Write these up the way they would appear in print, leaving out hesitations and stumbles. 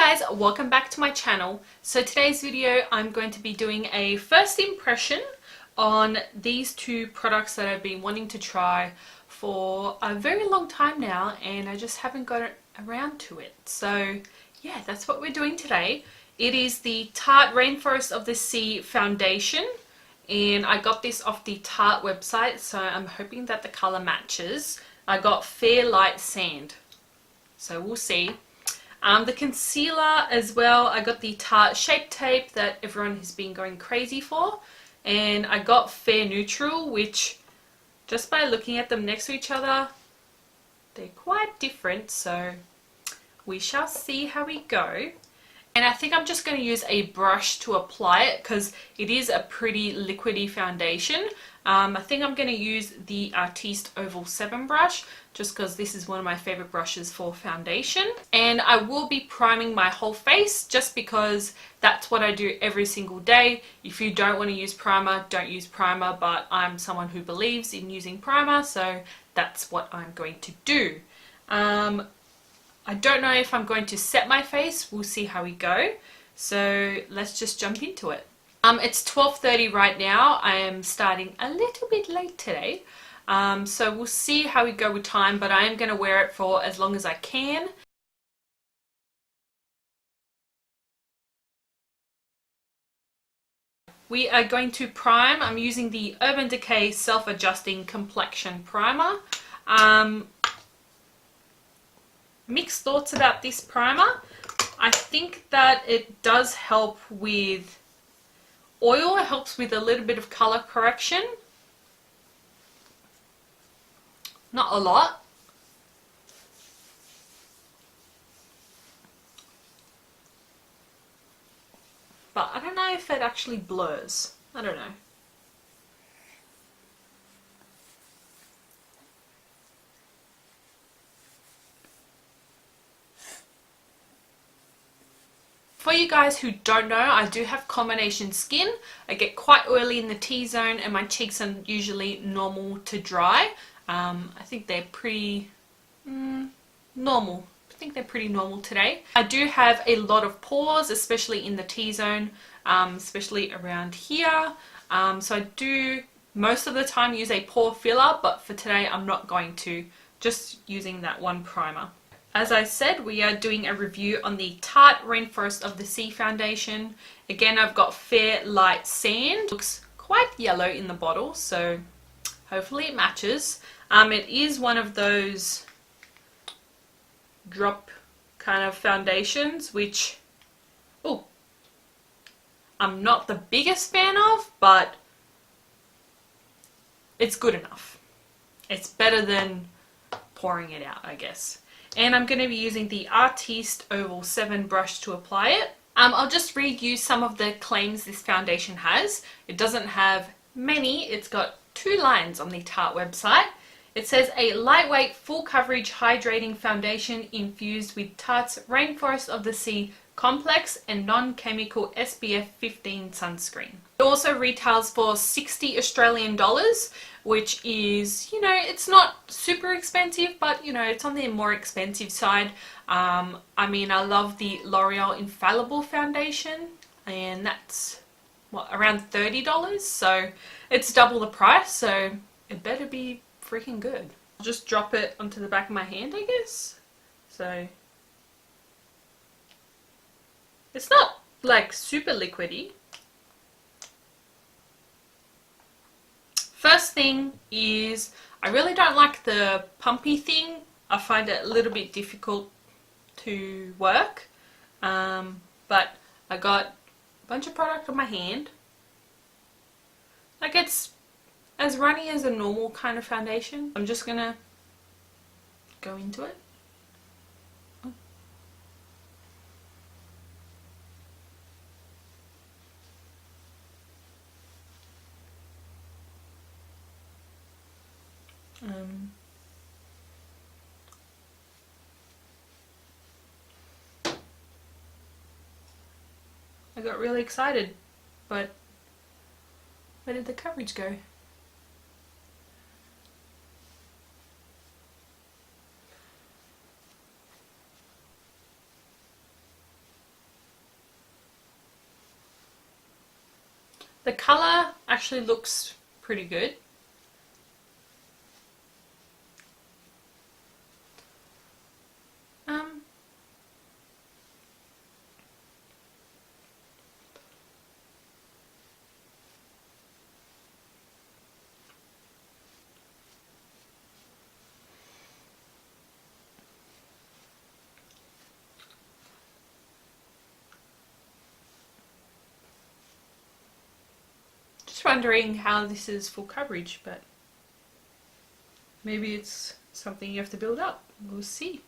guys, welcome back to my channel. So today's video I'm going to be doing a first impression on these two products that I've been wanting to try for a very long time now and I just haven't got around to it. So yeah, that's what we're doing today. It is the Tarte Rainforest of the Sea foundation and I got this off the Tarte website, so I'm hoping that the color matches. I got Fair Light Sand, so we'll see. The concealer as well, I got the Tarte Shape Tape that everyone has been going crazy for, and I got Fair Neutral, which just by looking at them next to each other they're quite different, so we shall see how we go. And I think I'm just going to use a brush to apply it because it is a pretty liquidy foundation. I think I'm going to use the Artiste Oval 7 brush just because this is one of my favorite brushes for foundation. And I will be priming my whole face just because that's what I do every single day. If you don't want to use primer, don't use primer, but I'm someone who believes in using primer, so that's what I'm going to do. I don't know if I'm going to set my face. We'll see how we go. So let's just jump into it. It's 12:30 right now. I am starting a little bit late today. So we'll see how we go with time, but I am going to wear it for as long as I can. We are going to prime. I'm using the Urban Decay Self-Adjusting Complexion Primer. Mixed thoughts about this primer. I think that it does help with oil. It helps with a little bit of color correction. Not a lot. But I don't know if it actually blurs. I don't know. For you guys who don't know, I do have combination skin. I get quite oily in the T-zone and my cheeks are usually normal to dry. I think they're pretty normal. I think they're pretty normal today. I do have a lot of pores, especially in the T-zone, especially around here. So I do most of the time use a pore filler, but for today I'm not going to, just using that one primer. As I said, we are doing a review on the Tarte Rainforest of the Sea foundation. Again, I've got Fair Light Sand. Looks quite yellow in the bottle, so hopefully it matches. It is one of those drop kind of foundations, which I'm not the biggest fan of, but it's good enough. It's better than pouring it out, I guess. And I'm going to be using the Artiste Oval 7 brush to apply it. I'll just read you some of the claims this foundation has. It doesn't have many. It's got 2 lines on the Tarte website. It says, a lightweight, full coverage, hydrating foundation infused with Tarte's Rainforest of the Sea complex and non-chemical SPF 15 sunscreen. It also retails for 60 Australian dollars, which is, you know, it's not super expensive, but you know, it's on the more expensive side. I mean, I love the L'Oreal Infallible foundation and that's what, around $30, so it's double the price, so it better be freaking good. I'll just drop it onto the back of my hand, I guess. So it's not like super liquidy. First thing is, I really don't like the pumpy thing. I find it a little bit difficult to work. But I got a bunch of product on my hand. Like, it's as runny as a normal kind of foundation. I'm just gonna go into it. I got really excited, but where did the coverage go? The colour actually looks pretty good. Just wondering how this is full coverage, but maybe it's something you have to build up. We'll see.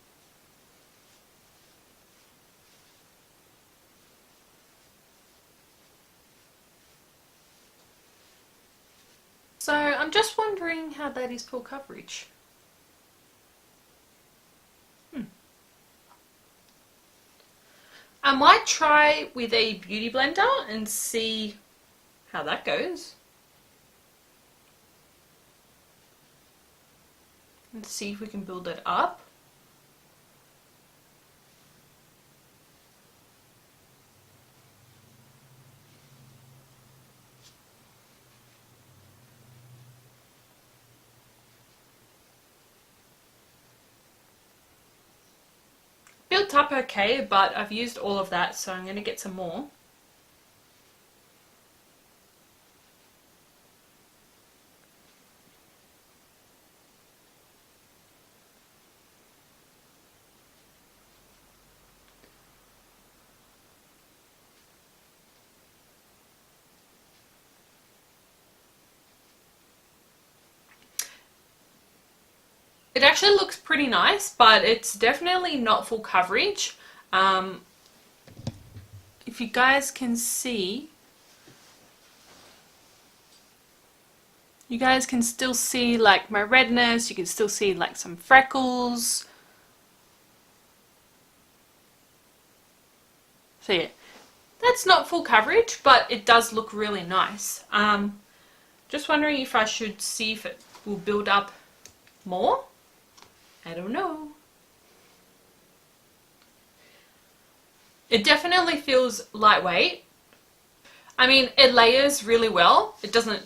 So I'm just wondering how that is full coverage. I might try with a beauty blender and see how that goes. Let's see if we can build it up. Built up okay, but I've used all of that, so I'm going to get some more. It actually looks pretty nice, but it's definitely not full coverage. If you guys can see, you guys can still see like my redness, you can still see like some freckles. So yeah, that's not full coverage, but it does look really nice. Just wondering if I should see if it will build up more. I don't know. It definitely feels lightweight. I mean, it layers really well. It doesn't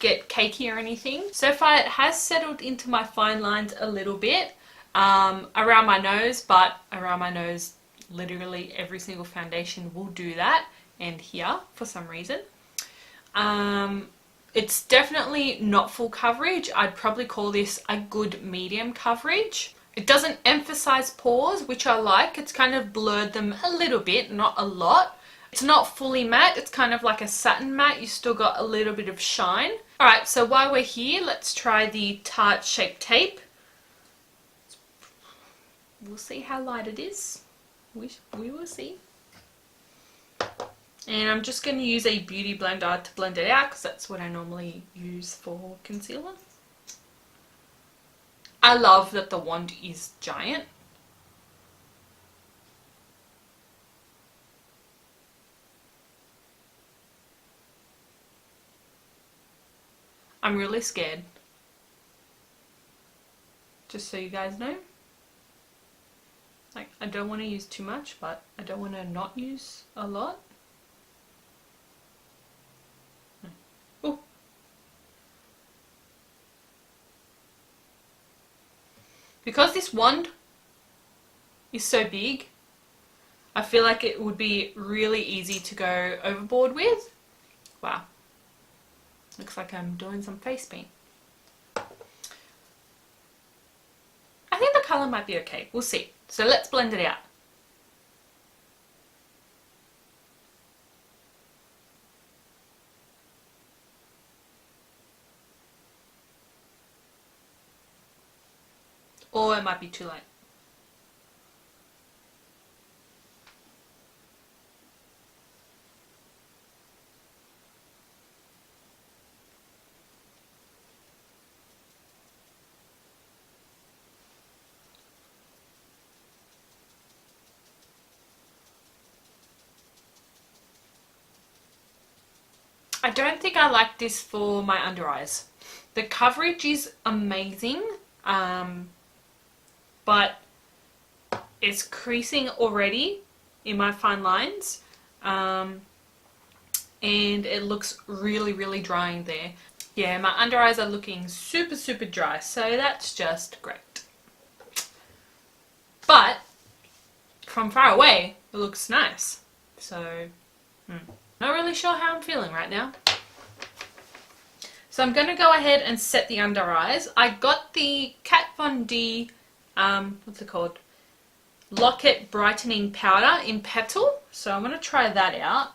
get cakey or anything. So far it has settled into my fine lines a little bit around my nose, but around my nose literally every single foundation will do that, and here for some reason. It's definitely not full coverage. I'd probably call this a good medium coverage. It doesn't emphasize pores, which I like. It's kind of blurred them a little bit, not a lot. It's not fully matte. It's kind of like a satin matte. You still got a little bit of shine. Alright, so while we're here, let's try the Tarte Shape Tape. We'll see how light it is. We will see. And I'm just going to use a beauty blender to blend it out because that's what I normally use for concealer. I love that the wand is giant. I'm really scared. Just so you guys know. Like, I don't want to use too much, but I don't want to not use a lot. Oh. Because this wand is so big, I feel like it would be really easy to go overboard with. Wow. Looks like I'm doing some face paint. I think the colour might be okay. We'll see. So let's blend it out. Or it might be too light. I don't think I like this for my under eyes. The coverage is amazing, but it's creasing already in my fine lines, and and it looks really drying there. Yeah, my under eyes are looking super dry, so that's just great. But from far away, it looks nice. So, not really sure how I'm feeling right now. So I'm going to go ahead and set the under eyes. I got the Kat Von D, what's it called? Lock-It Brightening Powder in Petal. So I'm going to try that out.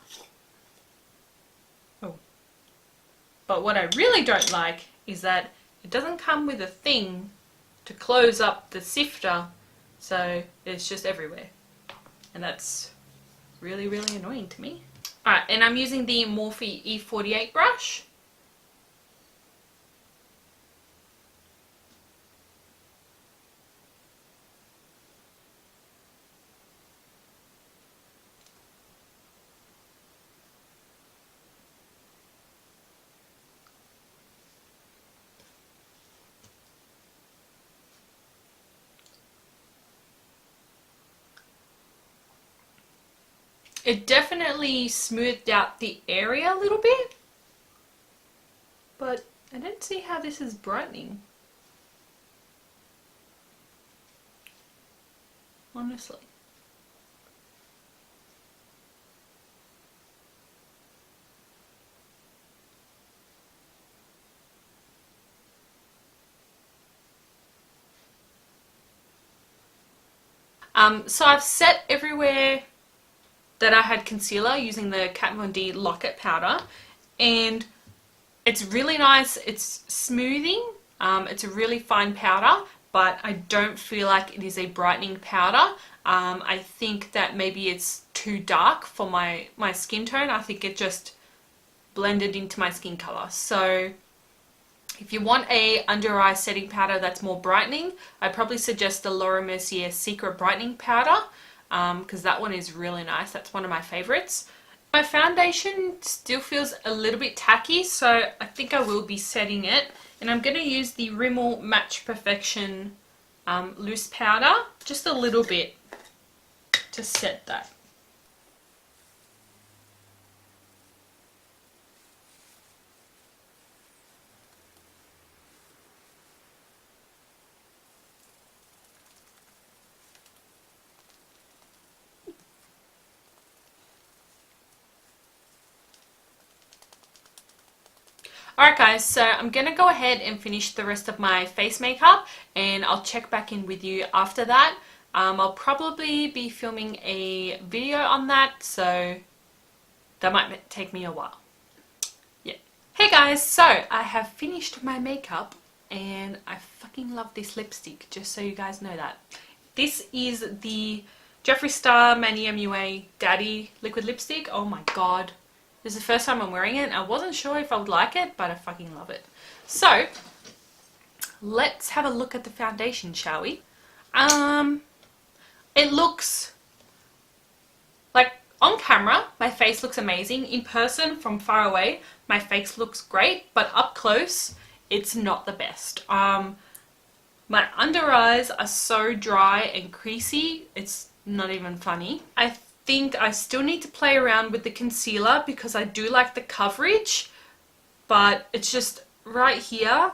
Oh. But what I really don't like is that it doesn't come with a thing to close up the sifter. So it's just everywhere. And that's really annoying to me. Alright, and I'm using the Morphe E48 brush. It definitely smoothed out the area a little bit, but I don't see how this is brightening. Honestly. So I've set everywhere that I had concealer using the Kat Von D Lock-It powder, and it's really nice. It's smoothing. It's a really fine powder, but I don't feel like it is a brightening powder. I think that maybe it's too dark for my skin tone. I think it just blended into my skin color. So if you want a under eye setting powder that's more brightening, I'd probably suggest the Laura Mercier Secret Brightening Powder, because that one is really nice. That's one of my favorites. My foundation still feels a little bit tacky, so I think I will be setting it. And I'm going to use the Rimmel Match Perfection loose powder, just a little bit to set that. Alright guys, so I'm going to go ahead and finish the rest of my face makeup, and I'll check back in with you after that. I'll probably be filming a video on that, so that might take me a while. Yeah. Hey guys, so I have finished my makeup and I fucking love this lipstick, just so you guys know that. This is the Jeffree Star Manny MUA Daddy liquid lipstick. Oh my god. This is the first time I'm wearing it. I wasn't sure if I would like it, but I fucking love it. So, let's have a look at the foundation, shall we? It looks like on camera, my face looks amazing. In person, from far away, my face looks great, but up close, it's not the best. My under eyes are so dry and creasy, it's not even funny. I think I still need to play around with the concealer because I do like the coverage, but it's just right here.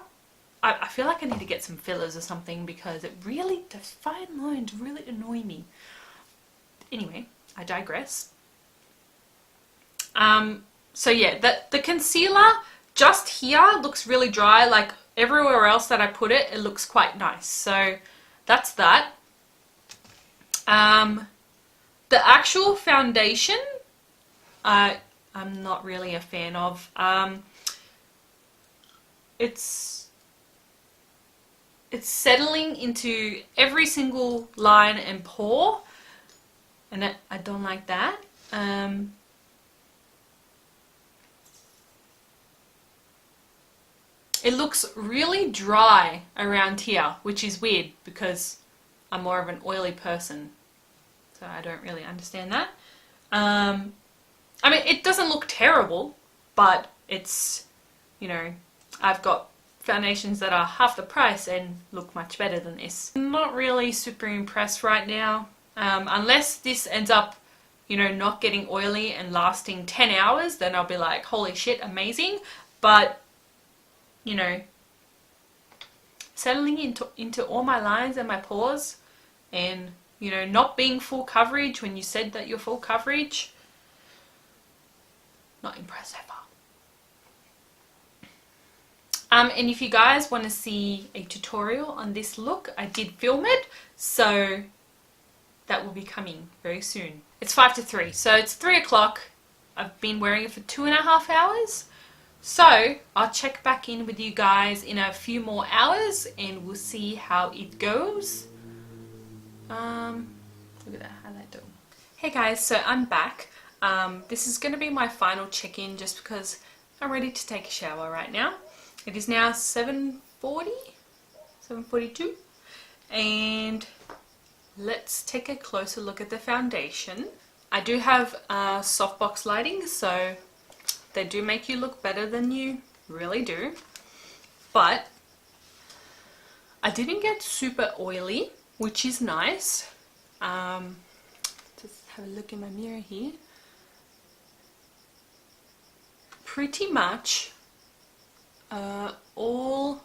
I feel like I need to get some fillers or something because it really, those fine lines really annoy me. Anyway, I digress. So yeah, the concealer just here looks really dry. Like everywhere else that I put it, it looks quite nice. So that's that. The actual foundation, I'm not really a fan of. It's settling into every single line and pore, and I don't like that. It looks really dry around here, which is weird because I'm more of an oily person. So I don't really understand that. I mean, it doesn't look terrible, but it's, you know, I've got foundations that are half the price and look much better than this. I'm not really super impressed right now. Unless this ends up you know, not getting oily and lasting 10 hours, then I'll be like, holy shit, amazing. But, you know, settling into all my lines and my pores, and, you know, not being full coverage when you said that you're full coverage, not impressed so far. And if you guys want to see a tutorial on this look, I did film it, so that will be coming very soon. It's 5 to 3, so it's 3 o'clock. I've been wearing it for 2.5 hours. So I'll check back in with you guys in a few more hours and we'll see how it goes. Look at that, how'd that do? Hey guys, so I'm back. This is going to be my final check-in just because I'm ready to take a shower right now. It is now 7:42, and let's take a closer look at the foundation. I do have softbox lighting, so they do make you look better than you really do. But I didn't get super oily, which is nice. Just have a look in my mirror here. Pretty much all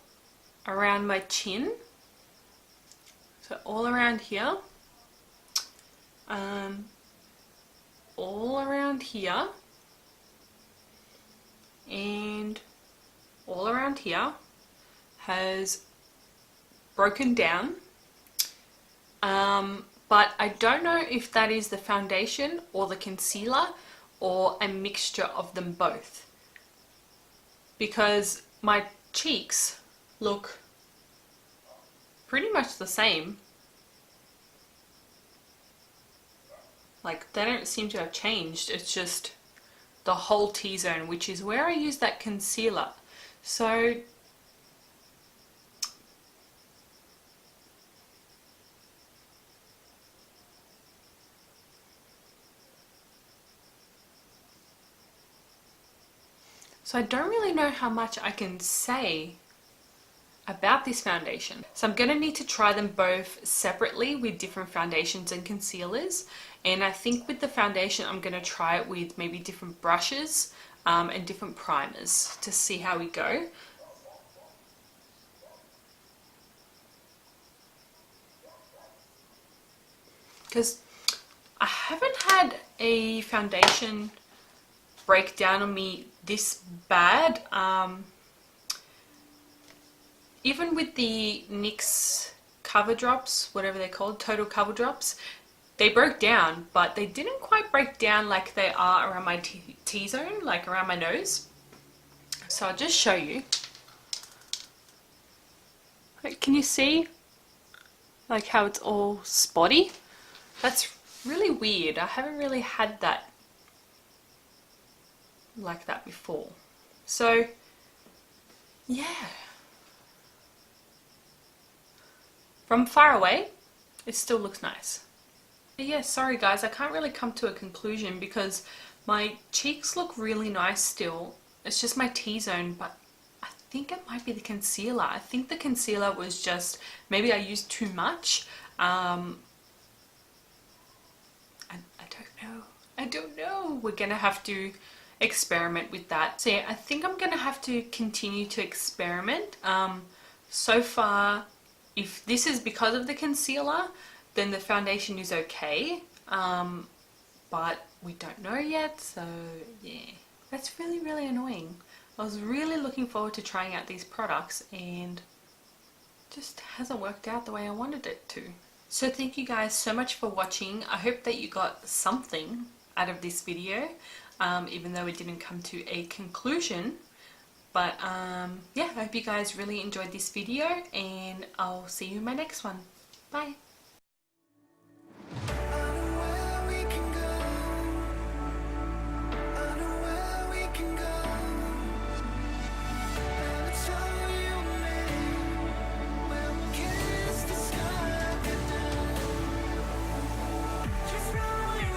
around my chin. So all around here. All around here. And all around here has broken down, but I don't know if that is the foundation or the concealer or a mixture of them both, because my cheeks look pretty much the same. Like, they don't seem to have changed. It's just the whole T-zone, which is where I use that concealer. So I don't really know how much I can say about this foundation. So I'm going to need to try them both separately with different foundations and concealers. And I think with the foundation, I'm going to try it with maybe different brushes and different primers to see how we go. Because I haven't had a foundation break down on me this bad. Even with the NYX cover drops, whatever they're called, total cover drops, they broke down, but they didn't quite break down like they are around my T-zone, like around my nose. So I'll just show you. Can you see like how it's all spotty? That's really weird. I haven't really had that like that before. So yeah, from far away it still looks nice. But yeah, sorry guys, I can't really come to a conclusion because my cheeks look really nice still. It's just my T-zone, but I think it might be the concealer. I think the concealer was just, maybe I used too much. I don't know. We're gonna have to experiment with that. So yeah, I think I'm gonna have to continue to experiment. So far, if this is because of the concealer, then the foundation is okay. But we don't know yet, so yeah. That's really, really annoying. I was really looking forward to trying out these products and it just hasn't worked out the way I wanted it to. So thank you guys so much for watching. I hope that you got something out of this video, even though it didn't come to a conclusion. But yeah, I hope you guys really enjoyed this video and I'll see you in my next one. Bye!